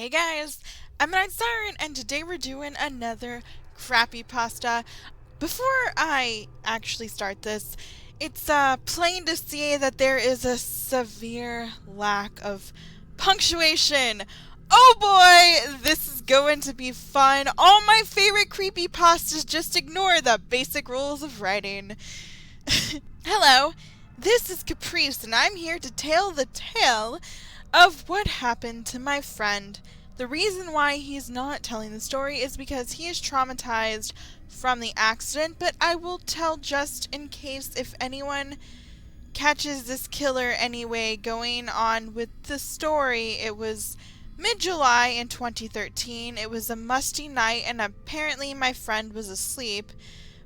Hey guys, I'm Midnight Siren, and today we're doing another Crappypasta. Before I actually start this, it's plain to see that there is a severe lack of punctuation. Oh boy, this is going to be fun. All my favorite creepypastas just ignore the basic rules of writing. Hello, this is Caprice, and I'm here to tell the tale of what happened to my friend. The reason why he's not telling the story is because he is traumatized from the accident, but I will tell just in case if anyone catches this killer anyway. Going on with the story, it was mid-July in 2013. It was a musty night, and apparently my friend was asleep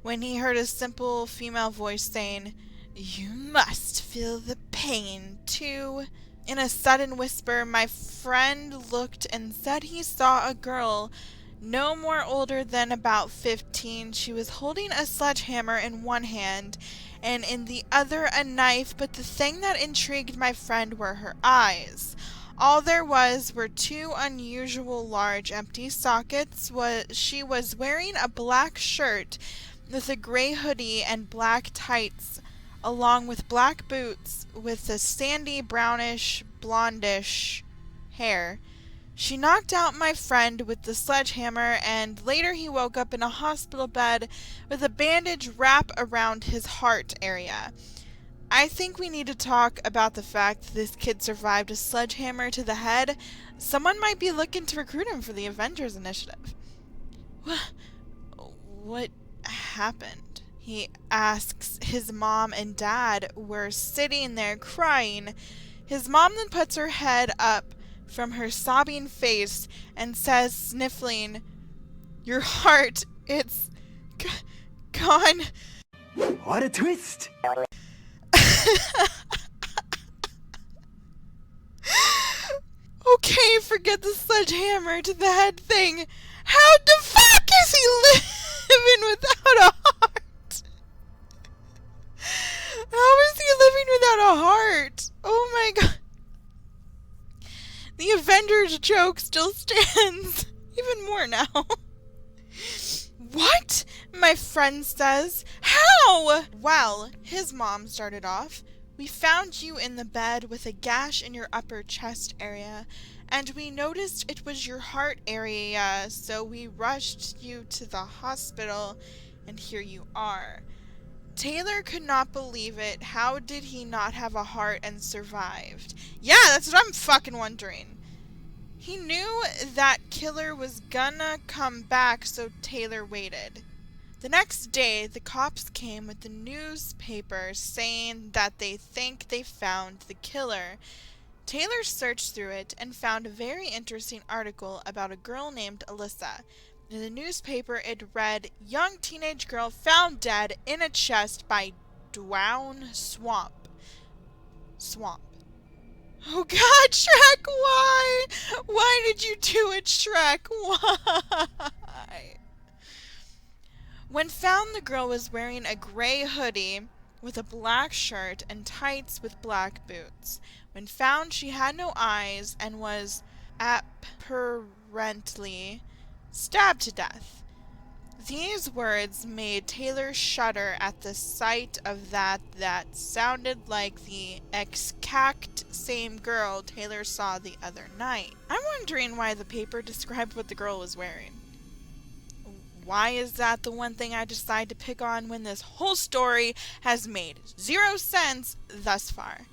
when he heard a simple female voice saying, "You must feel the pain too." In a sudden whisper, my friend looked and said he saw a girl no more older than about 15. She was holding a sledgehammer in one hand and in the other a knife, but the thing that intrigued my friend were her eyes. All there were two unusual large empty sockets. She was wearing a black shirt with a gray hoodie and black tights, along with black boots with a sandy brownish blondish hair. She knocked out my friend with the sledgehammer, and later he woke up in a hospital bed with a bandage wrapped around his heart area. I think we need to talk about the fact that this kid survived a sledgehammer to the head. Someone might be looking to recruit him for the Avengers Initiative. What happened? He asks. His mom and dad were sitting there crying. His mom then puts her head up from her sobbing face and says, sniffling, "Your heart, it's gone." What a twist! Okay, forget the sledgehammer to the head thing. How the fuck is he living without a heart? How is he living without a heart? Oh my god. The Avengers joke still stands. Even more now. What? My friend says. How? Well, his mom started off. "We found you in the bed with a gash in your upper chest area, and we noticed it was your heart area, so we rushed you to the hospital, and here you are." Taylor could not believe it. How did he not have a heart and survived? Yeah, that's what I'm fucking wondering. He knew that killer was gonna come back, so Taylor waited. The next day, the cops came with the newspaper saying that they think they found the killer. Taylor searched through it and found a very interesting article about a girl named Alyssa. In the newspaper, it read, "Young teenage girl found dead in a chest by Down Swamp." Oh god, Shrek, why? Why did you do it, Shrek? Why? When found, the girl was wearing a gray hoodie with a black shirt and tights with black boots. When found, she had no eyes and was apparently stabbed to death. These words made Taylor shudder at the sight of that sounded like the exact same girl Taylor saw the other night. I'm wondering why the paper described what the girl was wearing. Why is that the one thing I decide to pick on when this whole story has made zero sense thus far?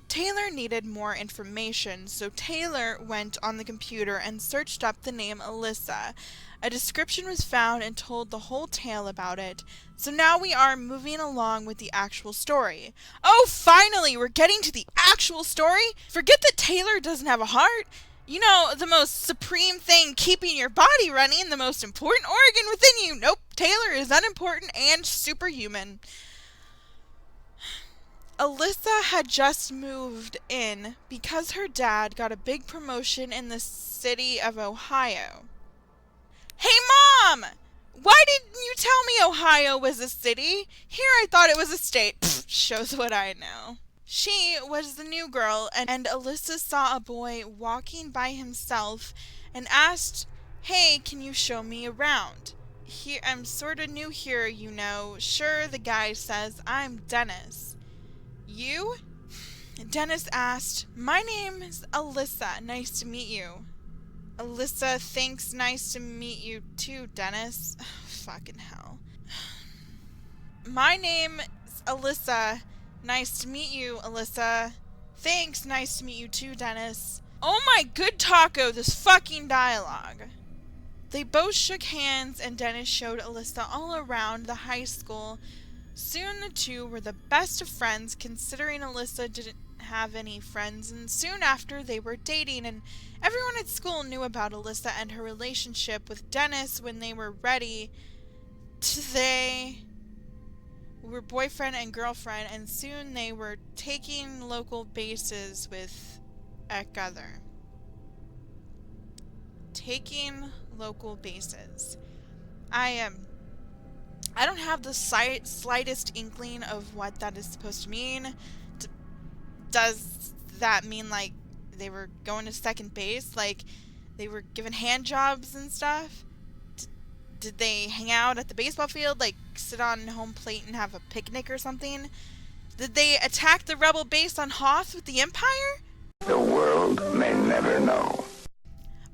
Taylor needed more information, so Taylor went on the computer and searched up the name Alyssa. A description was found and told the whole tale about it. So now we are moving along with the actual story. Oh, finally, we're getting to the actual story. Forget that Taylor doesn't have a heart. You know, the most supreme thing keeping your body running, the most important organ within you. Nope, Taylor is unimportant and superhuman. Alyssa had just moved in because her dad got a big promotion in the city of Ohio. Hey, Mom! Why didn't you tell me Ohio was a city? Here I thought it was a state. Pfft, shows what I know. She was the new girl, and Alyssa saw a boy walking by himself and asked, "Hey, can you show me around? Here, I'm sorta new here, you know." "Sure," the guy says. "I'm Dennis." "You?" Dennis asked. "My name's Alyssa. Nice to meet you." "Alyssa, thanks. Nice to meet you too, Dennis." Fucking hell. "My name's Alyssa. Nice to meet you, Alyssa." "Thanks. Nice to meet you too, Dennis." Oh my good taco, this fucking dialogue. They both shook hands, and Dennis showed Alyssa all around the high school. Soon the two were the best of friends, considering Alyssa didn't have any friends, and soon after they were dating, and everyone at school knew about Alyssa and her relationship with Dennis. When they were ready, they were boyfriend and girlfriend, and soon they were taking local bases with each other. Taking local bases. I don't have the slightest inkling of what that is supposed to mean. Does that mean, like, they were going to second base? Like, they were given hand jobs and stuff? Did they hang out at the baseball field? Like, sit on home plate and have a picnic or something? Did they attack the rebel base on Hoth with the Empire? The world may never know.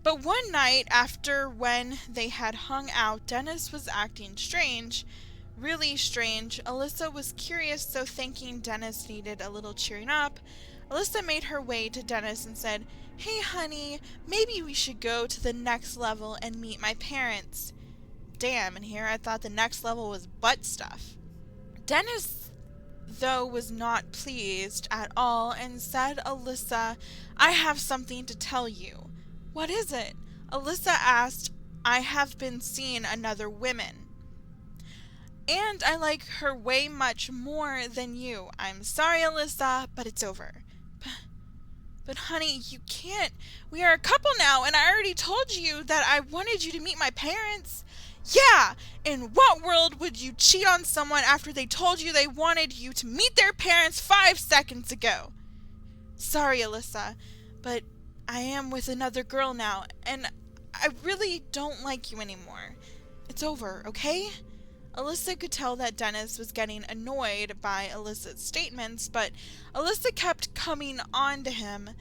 But one night, after when they had hung out, Dennis was acting strange. Really strange. Alyssa was curious, so thinking Dennis needed a little cheering up, Alyssa made her way to Dennis and said, "Hey honey, maybe we should go to the next level and meet my parents." Damn, and here I thought the next level was butt stuff. Dennis, though, was not pleased at all and said, "Alyssa, I have something to tell you." "What is it?" Alyssa asked. "I have been seeing another woman, and I like her way much more than you. I'm sorry, Alyssa, but it's over." But honey, you can't. We are a couple now, and I already told you that I wanted you to meet my parents. "Yeah! In what world would you cheat on someone after they told you they wanted you to meet their parents 5 seconds ago?" "Sorry, Alyssa, but I am with another girl now, and I really don't like you anymore. It's over, okay?" Alyssa could tell that Dennis was getting annoyed by Alyssa's statements, but Alyssa kept coming on to him.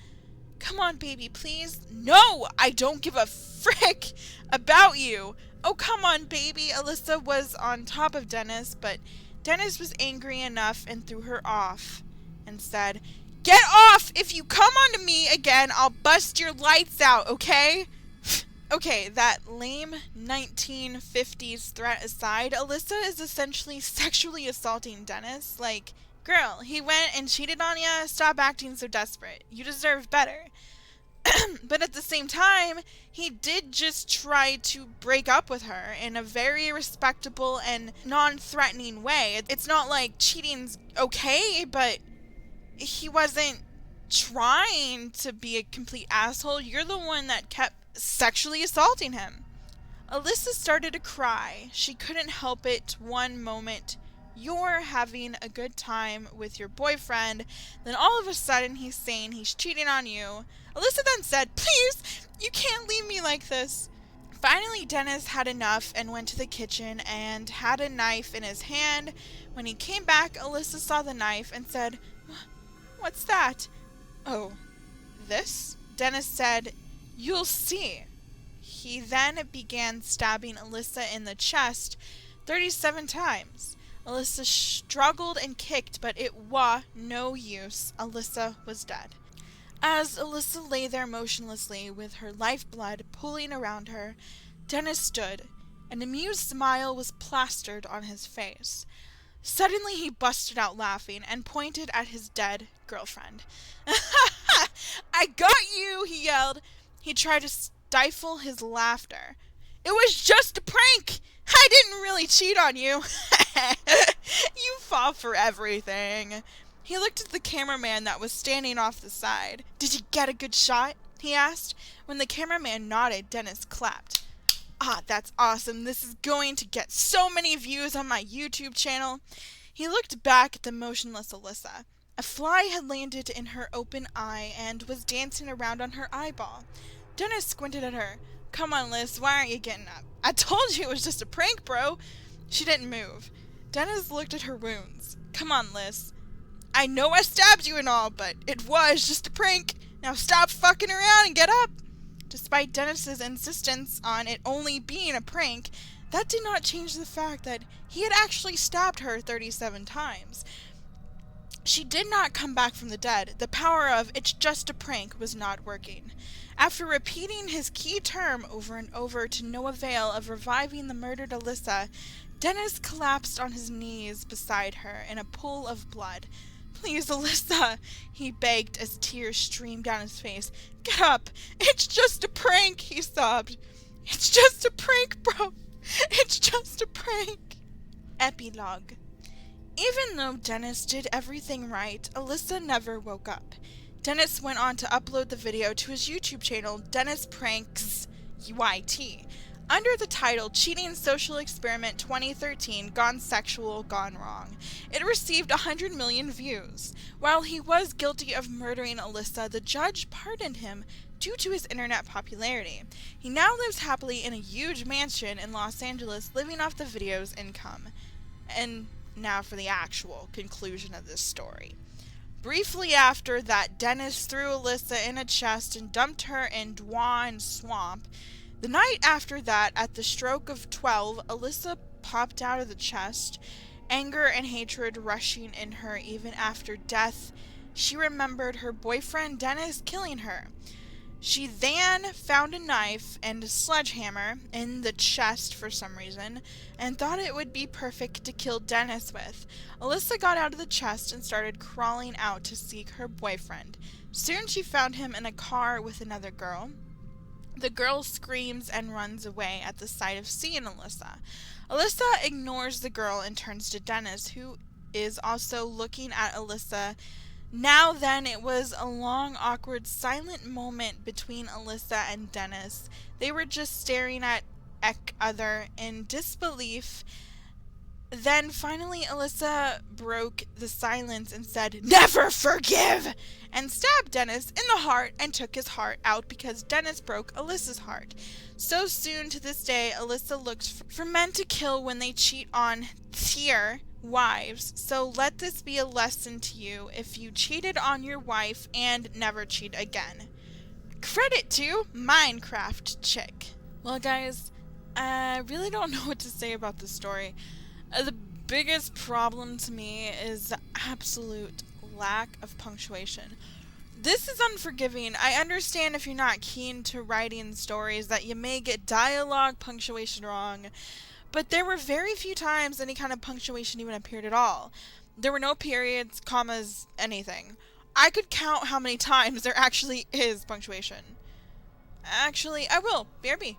"Come on, baby, please." "No, I don't give a frick about you." "Oh, come on, baby." Alyssa was on top of Dennis, but Dennis was angry enough and threw her off and said, "Get off! If you come on to me again, I'll bust your lights out, okay?" Okay, that lame 1950s threat aside, Alyssa is essentially sexually assaulting Dennis. Like, girl, he went and cheated on ya. Stop acting so desperate. You deserve better. But at the same time, he did just try to break up with her in a very respectable and non-threatening way. It's not like cheating's okay, but he wasn't trying to be a complete asshole. You're the one that kept sexually assaulting him. Alyssa started to cry. She couldn't help it. One moment, you're having a good time with your boyfriend, then all of a sudden he's saying he's cheating on you. Alyssa then said, "Please, you can't leave me like this." Finally, Dennis had enough and went to the kitchen and had a knife in his hand. When he came back, Alyssa saw the knife and said, "What's that?" "Oh, this?" Dennis said, "You'll see." He then began stabbing Alyssa in the chest 37 times. Alyssa struggled and kicked, but it was no use. Alyssa was dead. As Alyssa lay there motionlessly with her lifeblood pooling around her, Dennis stood. An amused smile was plastered on his face. Suddenly he busted out laughing and pointed at his dead girlfriend. "I got you!" he yelled. He tried to stifle his laughter. "It was just a prank! I didn't really cheat on you." "You fall for everything." He looked at the cameraman that was standing off the side. "Did you get a good shot?" he asked. When the cameraman nodded, Dennis clapped. "Ah, that's awesome. This is going to get so many views on my YouTube channel." He looked back at the motionless Alyssa. A fly had landed in her open eye and was dancing around on her eyeball. Dennis squinted at her. "Come on, Liz, why aren't you getting up?" "I told you it was just a prank, bro." She didn't move. Dennis looked at her wounds. "Come on, Liz. I know I stabbed you and all, but it was just a prank. Now stop fucking around and get up." Despite Dennis's insistence on it only being a prank, that did not change the fact that he had actually stabbed her 37 times. She did not come back from the dead. The power of "it's just a prank" was not working. After repeating his key term over and over to no avail of reviving the murdered Alyssa, Dennis collapsed on his knees beside her in a pool of blood. "Please, Alyssa," he begged as tears streamed down his face. "Get up. It's just a prank," he sobbed. "It's just a prank, bro. It's just a prank." Epilogue. Even though Dennis did everything right, Alyssa never woke up. Dennis went on to upload the video to his YouTube channel, Dennis Pranks YT, under the title Cheating Social Experiment 2013 Gone Sexual, Gone Wrong. It received 100 million views. While he was guilty of murdering Alyssa, the judge pardoned him due to his internet popularity. He now lives happily in a huge mansion in Los Angeles, living off the video's income. And now for the actual conclusion of this story. Briefly after that, Dennis threw Alyssa in a chest and dumped her in Dwan Swamp. The night after that, at the stroke of 12, Alyssa popped out of the chest, anger and hatred rushing in her even after death. She remembered her boyfriend Dennis killing her. She then found a knife and a sledgehammer in the chest for some reason, and thought it would be perfect to kill Dennis with. Alyssa got out of the chest and started crawling out to seek her boyfriend. Soon she found him in a car with another girl. The girl screams and runs away at the sight of seeing Alyssa. Alyssa ignores the girl and turns to Dennis, who is also looking at Alyssa. Now then, it was a long, awkward, silent moment between Alyssa and Dennis. They were just staring at each other in disbelief. Then finally Alyssa broke the silence and said, "Never forgive!" and stabbed Dennis in the heart and took his heart out because Dennis broke Alyssa's heart. So soon to this day, Alyssa looks for men to kill when they cheat on their wives. So let this be a lesson to you if you cheated on your wife, and never cheat again. Credit to Minecraft Chick. Well, guys, I really don't know what to say about this story. The biggest problem to me is the absolute lack of punctuation. This is unforgiving. I understand if you're not keen to writing stories that you may get dialogue punctuation wrong, but there were very few times any kind of punctuation even appeared at all. There were no periods, commas, anything. I could count how many times there actually is punctuation. Actually, I will. BRB.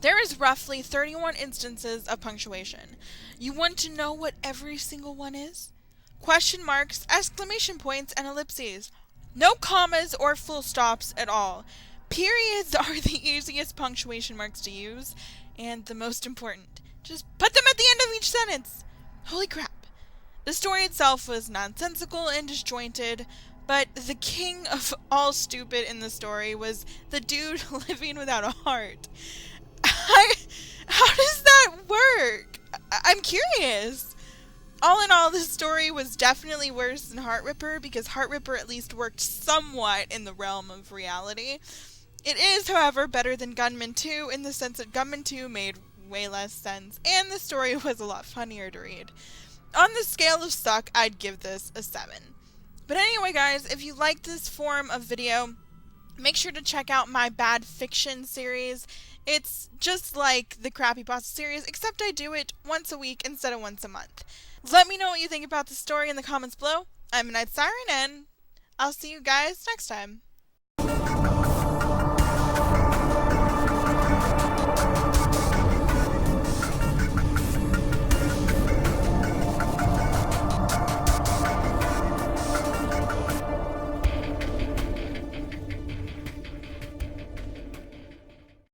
There is roughly 31 instances of punctuation. You want to know what every single one is? Question marks, exclamation points, and ellipses. No commas or full stops at all. Periods are the easiest punctuation marks to use, and the most important. Just put them at the end of each sentence. Holy crap. The story itself was nonsensical and disjointed, but the king of all stupid in the story was the dude living without a heart. How does that work? I'm curious. All in all, this story was definitely worse than Heart Ripper, because Heart Ripper at least worked somewhat in the realm of reality. It is, however, better than Gunman 2 in the sense that Gunman 2 made way less sense, and the story was a lot funnier to read. On the scale of suck, I'd give this a 7. But anyway, guys, if you like this form of video, make sure to check out my bad fiction series. It's just like the Crappypasta series, except I do it once a week instead of once a month. Let me know what you think about the story in the comments below. I'm Midnight Siren, and I'll see you guys next time.